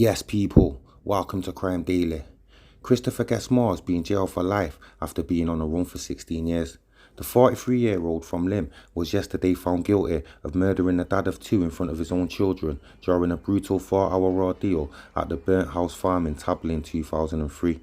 Yes, people, welcome to Crime Daily. Christopher Guest Moore has been jailed for life after being on the run for 16 years. The 43-year-old from Lim was yesterday found guilty of murdering the dad of two in front of his own children during a brutal 4-hour ordeal at the Burnt House Farm in Tabley in 2003.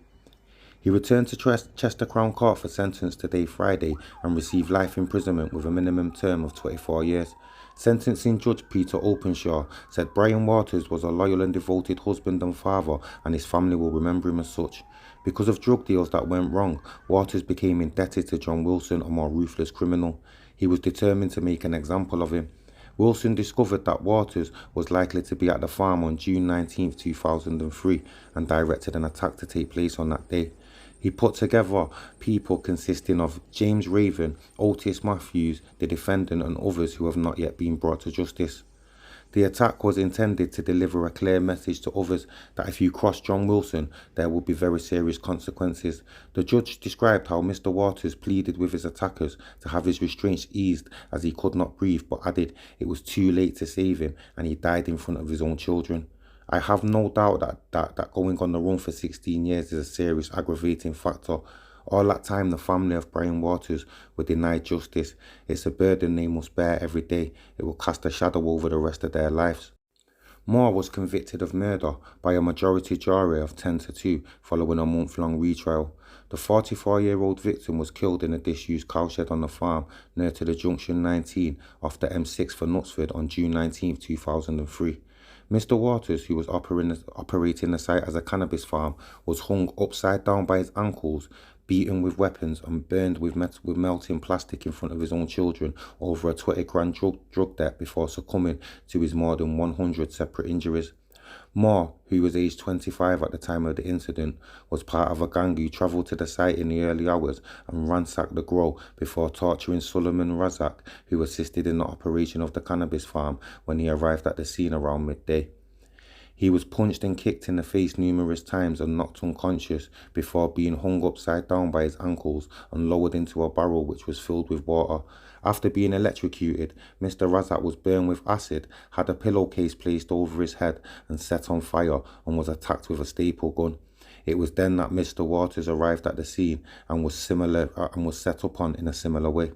He returned to Chester Crown Court for sentence today, Friday, and received life imprisonment with a minimum term of 24 years. Sentencing Judge Peter Openshaw said Brian Waters was a loyal and devoted husband and father, and his family will remember him as such. Because of drug deals that went wrong, Waters became indebted to John Wilson, a more ruthless criminal. He was determined to make an example of him. Wilson discovered that Waters was likely to be at the farm on June 19, 2003, and directed an attack to take place on that day. He put together people consisting of James Raven, Otis Matthews, the defendant, and others who have not yet been brought to justice. The attack was intended to deliver a clear message to others that if you cross John Wilson, there will be very serious consequences. The judge described how Mr. Waters pleaded with his attackers to have his restraints eased as he could not breathe, but added it was too late to save him and he died in front of his own children. I have no doubt that going on the run for 16 years is a serious aggravating factor. All that time the family of Brian Waters were denied justice. It's a burden they must bear every day. It will cast a shadow over the rest of their lives. Moore was convicted of murder by a majority jury of 10-2 following a month-long retrial. The 44-year-old victim was killed in a disused cowshed on the farm near to the Junction 19 off the M6 for Knutsford on June 19, 2003. Mr. Waters, who was operating the site as a cannabis farm, was hung upside down by his ankles, beaten with weapons and burned with melting plastic in front of his own children over a 20 grand drug debt before succumbing to his more than 100 separate injuries. Moore, who was aged 25 at the time of the incident, was part of a gang who travelled to the site in the early hours and ransacked the grow before torturing Suleiman Razak, who assisted in the operation of the cannabis farm when he arrived at the scene around midday. He was punched and kicked in the face numerous times and knocked unconscious before being hung upside down by his ankles and lowered into a barrel which was filled with water. After being electrocuted, Mr. Razak was burned with acid, had a pillowcase placed over his head and set on fire, and was attacked with a staple gun. It was then that Mr. Waters arrived at the scene and was set upon in a similar way.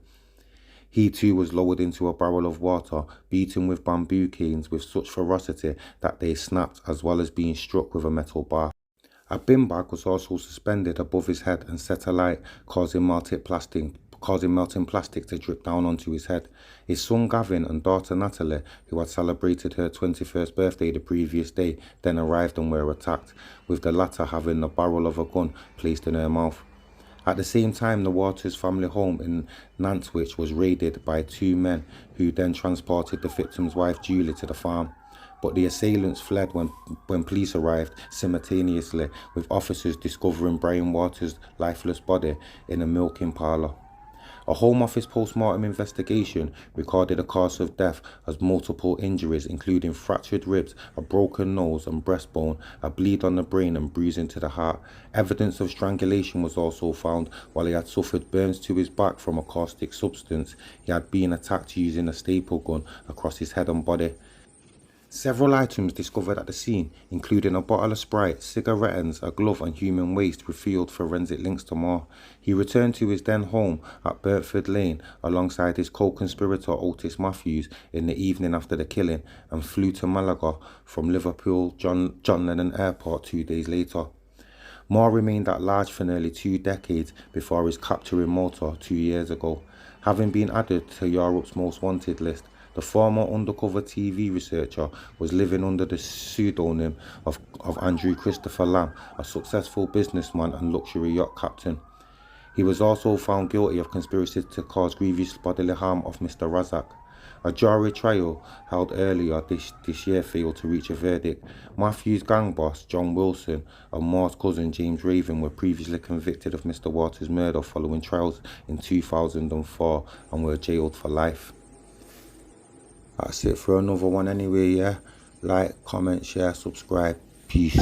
He too was lowered into a barrel of water, beaten with bamboo canes with such ferocity that they snapped, as well as being struck with a metal bar. A bin bag was also suspended above his head and set alight, causing melting plastic to drip down onto his head. His son Gavin and daughter Natalie, who had celebrated her 21st birthday the previous day, then arrived and were attacked, with the latter having the barrel of a gun placed in her mouth. At the same time, the Waters family home in Nantwich was raided by two men who then transported the victim's wife Julie to the farm. But the assailants fled when police arrived simultaneously, with officers discovering Brian Waters' lifeless body in a milking parlour. A Home Office post-mortem investigation recorded a cause of death as multiple injuries, including fractured ribs, a broken nose and breastbone, a bleed on the brain and bruising to the heart. Evidence of strangulation was also found. While he had suffered burns to his back from a caustic substance, he had been attacked using a staple gun across his head and body. Several items discovered at the scene, including a bottle of Sprite, cigarette ends, a glove and human waste, revealed forensic links to Moore. He returned to his then home at Burntford Lane alongside his co-conspirator Otis Matthews in the evening after the killing and flew to Malaga from Liverpool John Lennon Airport 2 days later. Moore remained at large for nearly 2 decades before his capture in Malta 2 years ago. Having been added to Europe's most wanted list, the former undercover TV researcher was living under the pseudonym of Andrew Christopher Lamb, a successful businessman and luxury yacht captain. He was also found guilty of conspiracy to cause grievous bodily harm of Mr. Razak. A jury trial held earlier this year failed to reach a verdict. Matthew's gang boss, John Wilson, and Moore's cousin, James Raven, were previously convicted of Mr. Waters' murder following trials in 2004 and were jailed for life. That's it for another one anyway, yeah? Like, comment, share, subscribe. Peace.